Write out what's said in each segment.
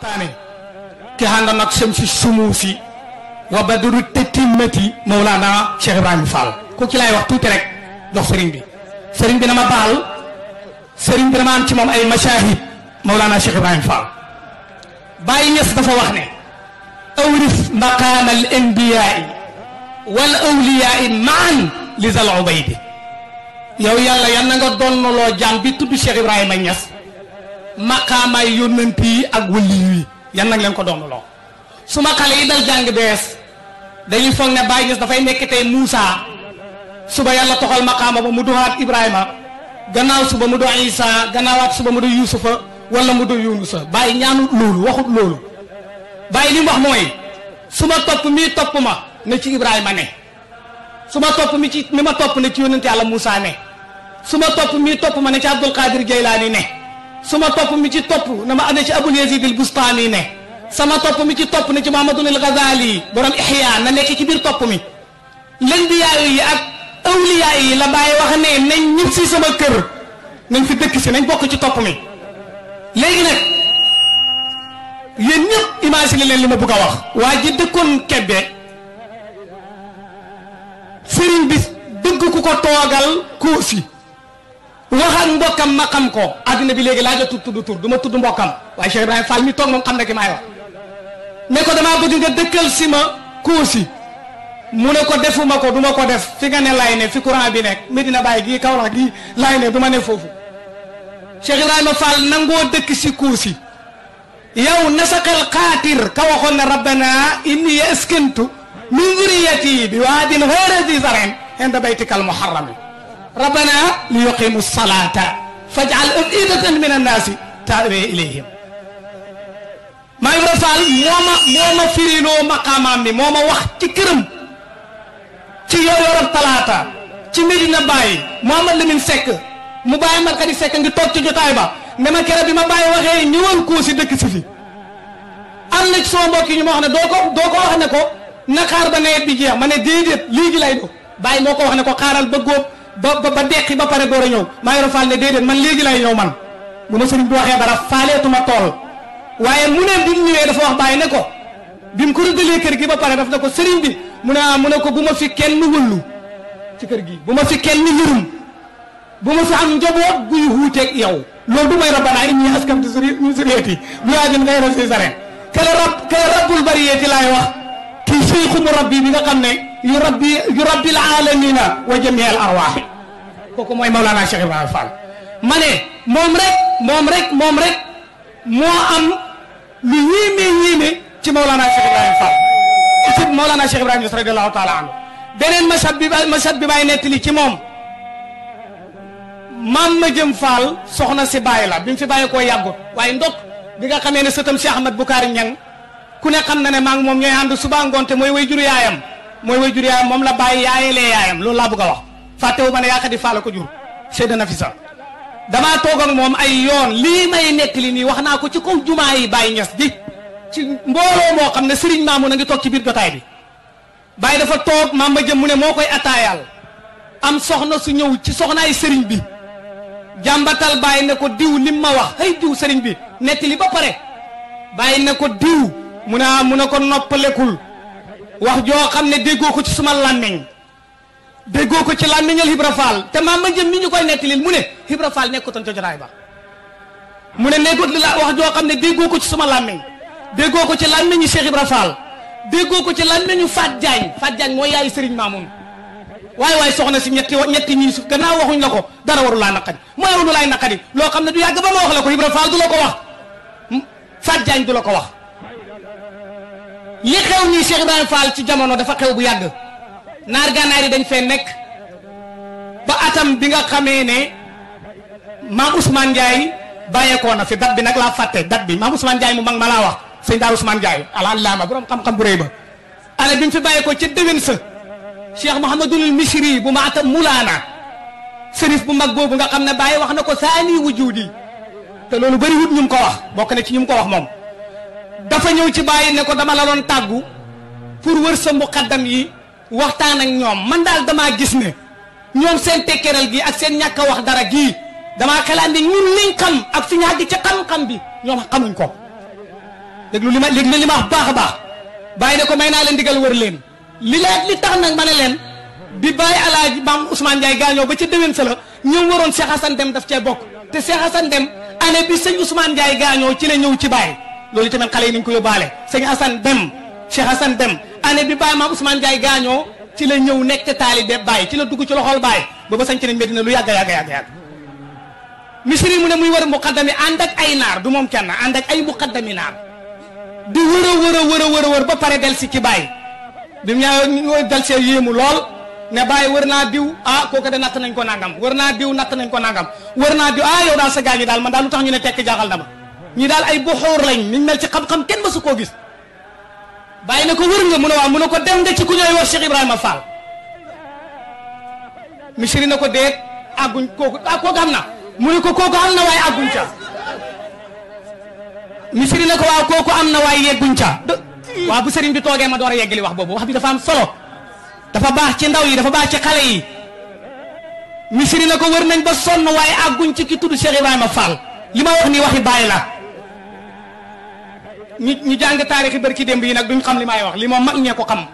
waxtaane ki àndoon ak Shamsi Sumuusi wa badru tetimmati Mawlana Cheikh Ibrahima Fall ku ci laay wax tuuti rek dox sëriñ bi na ma baal sëriñ bi dama am ci moom ay mashahid Mawlana Cheikh Ibrahima Fall Baye Niass dafa wax ne awrif maqaam al anbiyaai wal awliyaai maan li zal ubaydi yow yàlla yan na nga donnaloo jaam bi tudd Cheikh Ibrahima Niass maqaamaay yónnent yi ak wali yi yan nag leen ko donnaloo su ma xale yi dal jàng bees dañuy foog ne Baye Niass dafay nekk tey Moussa suba yàlla toxal maqaama ba mu doxaat Ibrahima gannaaw suba mu do Isa gannaawaat suba mu do Yusufa wala mu do Yunusa Baye ñaanut loolu waxut loolu Baye li mu wax mooy su ma topp mii topp ma ne ci Ibrahima ne su ma topp mi ma topp ne ci yónnent yàlla Moussa ne su ma topp mii topp ma ne ci Abdul Qadir Jaylaani ne su ma topp mi ci topp na ma ne ci Abul Yazid al Bustami ne sama topp mi ci topp ne ci Muhammadun al Ghazali borom Ihya na nekk ci biir topp mi lëndiyaa yi ak awliyaa yi la Baye wax ne nañ ñib si sama kër nañ fi dëkk si nañ bokk ci topp mi léegi nag yéen ñëpp imagine leen li ma bëgg a wax waa ji dëkkoon Kebbe sëriñ bi dëgg ku ko toogal Koosi wax ak mbokkam ma xam ko adduna bi léegi laa jot tudd tur du ma tudd mbokkam waaye Cheikh Ibrahima Fall mi toog moom xam na ki maay wax ne ko damaa bëgg nga dëkkal si ma Koosi mu ne ko defuma ko du ma ko def fi nga ne lay ne fi courant bi nekk Medina Baye gii Kaolack gii lay ne du ma ne foofu Cheikh Ibrahima Fall nangoo dëkk si Koosi yow nasaqal xaatir ka waxoon ne rabbana inni askantu min zurriyati bi waadin ghayri zi zar'in inda baytikal muharrami rabbana li yuqimu salata faj'al af'idatan min annaasi tahwi ilayhim maa ngi Fall moo ma firiloo maqaamaam bi moo ma wax ci këram ci yorab talaata ci Medina Baye Mouhamad Lamine Seck mu Baye Markadi Seck ngi toog ci jotaay ba ne ma kere bi ma Baye waxee ñëwal Koosi dëkk si fi am na ci sama mbokk yi ñu ma wax ne doo ko wax ne ko na xaar ba nawet bi jeex ma ne déedéet léegi lay do Baye moo ko wax ne ko xaaral ba góob ba deqi ba pare door a ñëw maa ngi Fall ne déedéet man léegi lay ñëw man bu ma sëriñ bi waxee dara faaleetuma tool waaye mu ne bi mu ñëwee dafa wax Baye ne ko bi mu ko rëddalee kër gi ba pare daf ne ko sëriñ bi mu ne ko bu ma fi kenn wëllu ci kër gi bu ma fi kenn yërum bu ma fi am njaboot guy wuuteeg yow loolu du may rabbana inni askantu min zurriyati bi waadin ghayri zi zar'in kala rabbul bariyati laay wax kii cheikhu murabbi bi nga xam ne yu rabbil alamina wa jami al arwaax kooku mooy Mawlana Cheikh Ibrahima Fall ma ne moom rek moo am lu yéeme ci Mawlana Cheikh Ibrahima Fall ci Mawlana Cheikh Ibrahima Niass radiyallahu taala anhu beneen mashhad bi may nettali ci moom maam ma jëm Fall soxna si Baye la bi mu fi bàyyi koo yàggut waaye ndok bi nga xamee ne sëtam Cheikh Ahmad Bukaari Ñang ku ne xam na ne maa ngi moom ñooy ànd suba ngoonte mooy way jur yaayam moom la Baye yaayalee yaayam loolu laa bëgg a wax fàttewu ma ne yaa Xadi Fall ko jur Seyda Nafisa damaa toog ak moom ay yoon lii may nettali nii wax naa ko ci kaw jumaa yi Baye Niass ji ci mbooloo moo xam ne Serigne Mamoun a ngi toog ci biir jotaay bi Baye dafa toog maam ma jëm mu ne moo koy attaayaal am soxna su ñëw ci soxnaay Serigne bi jàmbatal Baye ne ko diw lim ma wax hey diw Serigne bi nettali ba pare Baye ne ko diw mu ne ko noppalekul wax joo xam ne déggoo ko ci suma làmmiñ déggoo ko ci làmmiñal Ibra Fall te maam ma jëm mi ñu koy nettali mu ne Ibra Fall nekkutoon ca jotaay ba mu ne nekkut li la wax joo xam ne déggoo ko ci suma làmmiñ déggoo ko ci làmmiñu Cheikh Ibra Fall déggoo ko ci làmmiñu Fat Diagne mooy yaayu Serigne Mamoun waaye soxna si ñetti ñii suuf gannaaw waxuñ la ko dara waru laa naqari mooy waru laay naqari loo xam ne du yàgg ba ma wax la ko Ibra Fall du la ko wax Fat Diagne du la ko wax li xew nii Cheikh Ibrahima Fall ci jamono dafa xew bu yàgg naar gànnaar yi dañ fee nekk ba atam bi nga xamee ne maam Ousmane Ndiaye bàyyeekoo na fi dat bi nag laa fàtte dat bi maam Ousmane Ndiaye mu mag ma laa wax sëñ daal Ousmane Ndiaye alhamdulilah borom xam-xam bu rëy ba année bi mu fi bàyyeekoo ca déwén sa Cheikh Mouhamadul Misri bu maata Mulaana sërif bu mag boobu nga xam ne Baye wax na ko saani wujudi te loolu bëri wut ñu mu ko wax bokk na ci ñu mu ko wax moom dafa ñëw ci Baye ne ko dama la doon tàggu pour wër sa muqaddam yi waxtaan ak ñoom man daal damaa gis ne ñoom seen tekkeral gi ak seen ñàkk a wax dara gii damaa xalaat ne ñun liñ xam ak fi ñu àgg ci xam-xam bi ñoom xamuñ ko déglu li ma wax baax a baax bàyyi ne ko may naa leen digal wër leen li tax nag ma ne leen bi bàyyi alaaji maam Ousmane Ndiaye gaañoo ba ca déwén sa la ñoom waroon Cheikh Assane Deme daf cee bokk te Cheikh Assane Deme année bi sëñ Ousmane Ndiaye gaañoo ci la ñëw ci bàyyi loolu tamit xale yi nañ ko yóbbaale sëñ Assane Deme Cheikh Assane Deme année bi bàyyi maam Ousmane Ndiaye gaañoo ci la ñëw nekk te taalibe bàyyi ci la dugg ci loxol bàyyi booba sañ ci nañ Medina lu yàgg misiri mu ne muy war muqaddami ànd ak ay naar du moom kenn ànd ak ay muqaddami naar di wër ba pare del si ci bàyyi bi mu ñëw del see yéemu lool ne bàyyi wër naa diw kooku de natt nañ ko nangam wër naa diw natt nañ ko nangam wër naa diw yow daal sa gaa ñi daal man daal lu tax ñu ne tekk jaaxal na ma ñi daal ay buxuur lañ niñ mel ci xam-xam kenn mësu koo gis bàyyi na ko wër nga mu ne waaw mu ne ko dem nga ci ku ñooy wax Cheikh Ibrahima Fall misiri na ko déet àgguñ kooku xam na mu ne ko kooku am na waaye àgguñ ca misiri na ko waaw kooku am na waaye yegguñ ca waaw bu sëriñ bi toogee ma door a yeggali wax boobu wax bi dafa am solo dafa baax ci ndaw yi dafa baax ci xale yi misiri na ko wër nañ ba sonn waaye àgguñ ci ki tudd Cheikh Ibrahima Fall li ma wax nii waxi bàyyi la ñu jàng taarixi barki démb yi nag duñ xam li may wax li moom mag ñee ko xam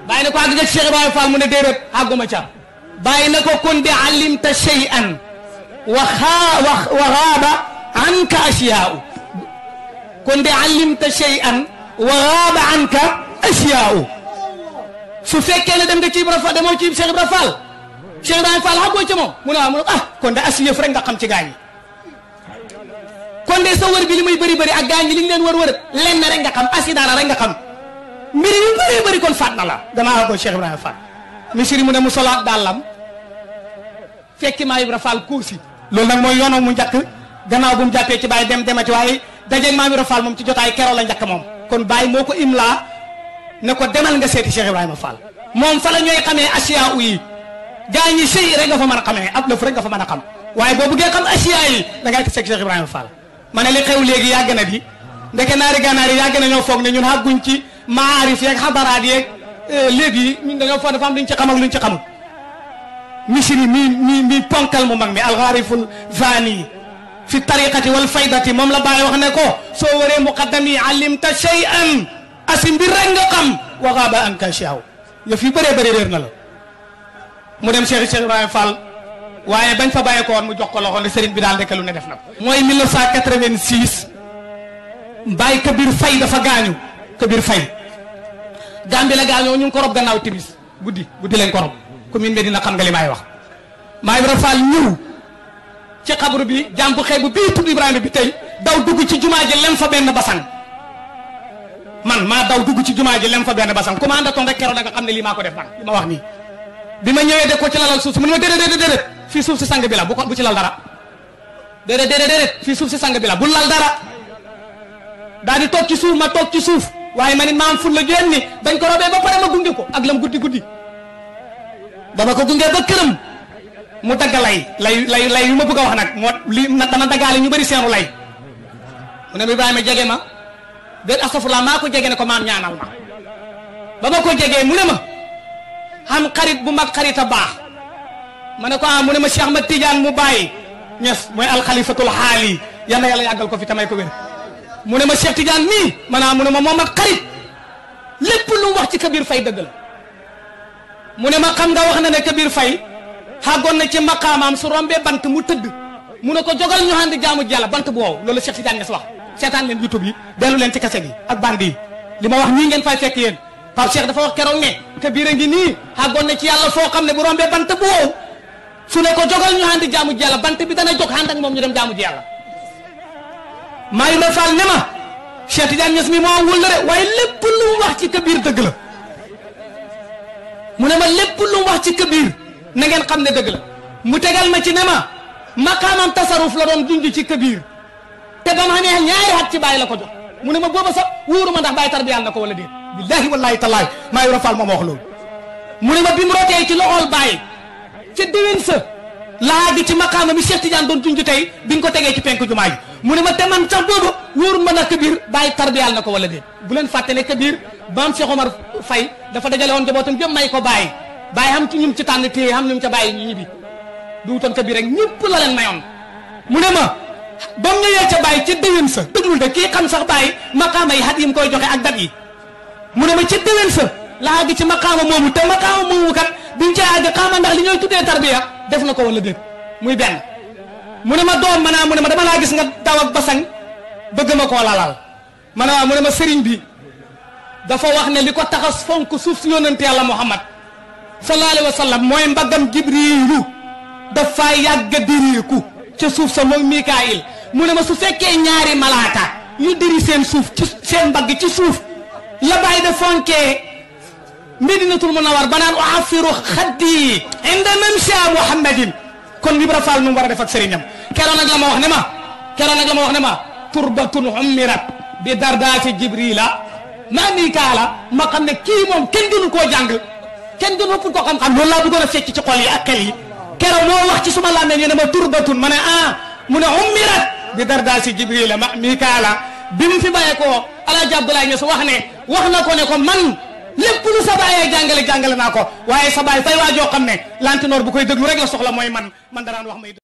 bàyyi na ko àgg nga ci Cheikh Ibrahima Fall mu ne déedéet àgguma ca bàyyi na ko kon de alimta shay'an wa xaaba anka asyaa'u kon de alimta shay'an wa xaaba anka asyaa'u su fekkee ne dem nga ci Ibra Fall demoo ci Cheikh Ibra Fall Cheikh Ibrahima Fall xaggoo ca moom mu ne waaw mu ne kon de asiyëf rek nga xam ci gaañ yi kon de sa wër bi li muy bëri ak gaañ yi li ñu leen wër lenn rek nga xam asidaara rek nga xam mbiri yu bëri kon faat na la damaa àggoo Cheikh Ibrahima Fall misiri mu ne mu solaat dàllam fekki maa Ibra Fall kursi loolu nag mooy yoonam mu njëkk gannaaw bu mu jàppee ci bàyyi demati waaye dajeeg maa Ibra Fall moom ci jotaay keroo la njëkk moom kon bàyyi moo ko imlaa ne ko demal nga seeti Cheikh Ibrahima Fall moom fa la ñooy xamee asiya yi gaa ñi sëy rek nga fa mën a xamee ab lëf rek nga fa mën a xam waaye boo bëggee xam asiya yi da ngay seeg Cheikh Ibrahima Fall ma ne li xew léegi yàgg na di ndeke naari gànnaar yi yàgg na ñoo foog ne ñun xàgguñ ci maarif yeeg xabaraat yeeg léegi ñun dañoo foog dafa am luñ ci xam ak luñ ci xamul misiri mi ponkal mu mag mi alxaariful vani fi tariqati wal faydati moom la bàyyi wax ne ko soo waree muqaddami alimta shay'an asi mbir rek nga xam wa xaaba anka shay'u yëf yu bëree bëri réer na la mu dem Cheikh Ibrahima Fall waaye bañ fa bàyyee ko woon mu jox ko loxo ne sëriñ bi daal nekk lu ne def na ko mooy 1986 Baye Kabir Faye dafa gaañu Kabir Faye Gambie la gaañoo ñu ngi ko rob gannaaw timis guddi leen ko rob commune Medina xam nga li may wax maa Ibrahima Fall ñëw ci xabru bi jàmbu xeebu bii tudd Ibrahima bi tey daw dugg ci jumaa ji lem fa benn basang man maa daw dugg ci jumaa ji lem fa benn basang commande toon rek keroog da nga xam ne lii maa ko def man li ma wax nii bi ma ñëwee de ko ci lalal suuf si mu ne ma déedéet fii suuf si sang bi la bu ci lal dara déedéet fii suuf si sang bi la bu lal dara daal di toog ci suuf ma toog ci suuf waaye ma nit ma am ful la génn ni dañ ko robee ba pare ma gunge ko ak lam guddi ba ma ko gungee ba këram mu dagg lay yu ma bëgg a wax nag moo li nag dana daggaale ñu bëri seenu lay mu ne Ibrahima jege ma déet astafurlah maa ko jege ne ko maam ñaanal ma ba ma ko jegee mu ne ma xam xarit bu mag xarit a baax ma ne ko mu ne ma Cheikh Ahmad Tidiane mu bàyyi ñes mooy alxalifatul xaali yal na yàlla yàggal ko fi tamay ko wér mu ne ma Cheikh Tidiane mii maanaam mu ne ma moom ak xarit lépp lu wax ci Kabir Faye dëgg la mu ne ma xam nga wax na ne Kabir Faye xàggoon na ci maqaamaam su rombee bant mu tëdd mu ne ko jogal ñu ànd jaamu Yàlla bant bu wow loolu Cheikh Tidiane Niass wax seetaan leen YouTube yi dellu leen ci kase gi ak band yi li ma wax nii ngeen fay fekk yéen Pape Cheikh dafa wax keroog ne Kabir a ngi nii xàggoon na ci yàlla foo xam ne bu rombee bant bu wow su ne ko jogal ñu ànd jaamu Yàlla bant bi dana jóg ànd ak moom ñu dem jaamu Yàlla maa ngi faal ne ma Cheikh Tidiane Niass mi moo wul rek waaye lépp lu mu wax ci Kabir dëgg la mu ne ma lépp lu mu wax ci Kabir na ngeen xam ne dëgg la mu tegal ma ci ne ma maqaamam tasaruf la doon junj ci Kabir te ba ma nee ñaari at ci bàyyi la ko jox mu ne ma booba sax wóoruma ndax bàyyi tarbiyal na ko wala déet billahi wallahi tallahi maa ngi faal moom wax loolu mu ne ma bi mu rotee ci loxol bàyyi ca déwén sa laa gi ci maqaama mi Cheikh Tidiane doon junj tey bi nga ko tegee ci penku jumaa ji mu ne ma te man sax boobu wóoruma na Kabir bàyyi tarbiyal na ko wala déet bu leen fàtte ne Kabir maam Cheikh Omar Faye dafa dajale woon njabootam jëm may ko bàyyi xam ci ñum ci tànn téye xam ñum ca bàyyi ñu ñibbi du wutoon Kabir rek ñëpp la leen mayoon mu ne ma ba mu ñëwee ca bàyyi ca déwén sa déglul de kii xam sax bàyyi maqaama yi xat yi mu koy joxe ak dat yi mu ne ma ca déwén sa laa àgg ci maqaama moomu te maqaama moomu kat biñ ca àgg xaama ndax li ñooy tuddee tarbiya def na ko wala déet muy benn mu ne ma doom ma naa mu ne ma dama laa gis nga daw ak basang bëgg ma koo lalal ma ne waaw mu ne ma sëriñ bi dafa wax ne li ko taxas fonk suuf si yónnante yàlla Muhammad sallallahu alayhi wa sallam mooy mbaggam Jibriilu dafa yàgg diriiku ca suuf sa moom Mikaayil mu ne ma su fekkee ñaari malaaka yu diri seen suuf ci seen mbagg ci suuf la bàyyi de fonkee Medinatul Munawwar ba naan uafiru xaddi inda mamsha Muhammadin kon Ibra Fall nu mu war a def ak sëriñam keroon nag la ma wax ne ma turbatun ummirat bi dardaati Jibrila ma Mikaala ma xam ne kii moom kenn gënu koo jàng kenn gënu ko xam-xam loolu laa bëggoon a fecc ci xol yi ak xel yi keroog moo wax ci suma làmmeen yi ne ma turbatun ma ne mu ne ummirat bi dardaati Jibrila ma Mikaala bi mu fi bàyyee koo Alaaji Abdoulaye Niass wax na ko ne ko man lépp lu sa baay jàngale naa ko waaye sa baay fay waa joo xam ne lantinoor bu koy déglu rek la soxla mooy man daraan wax may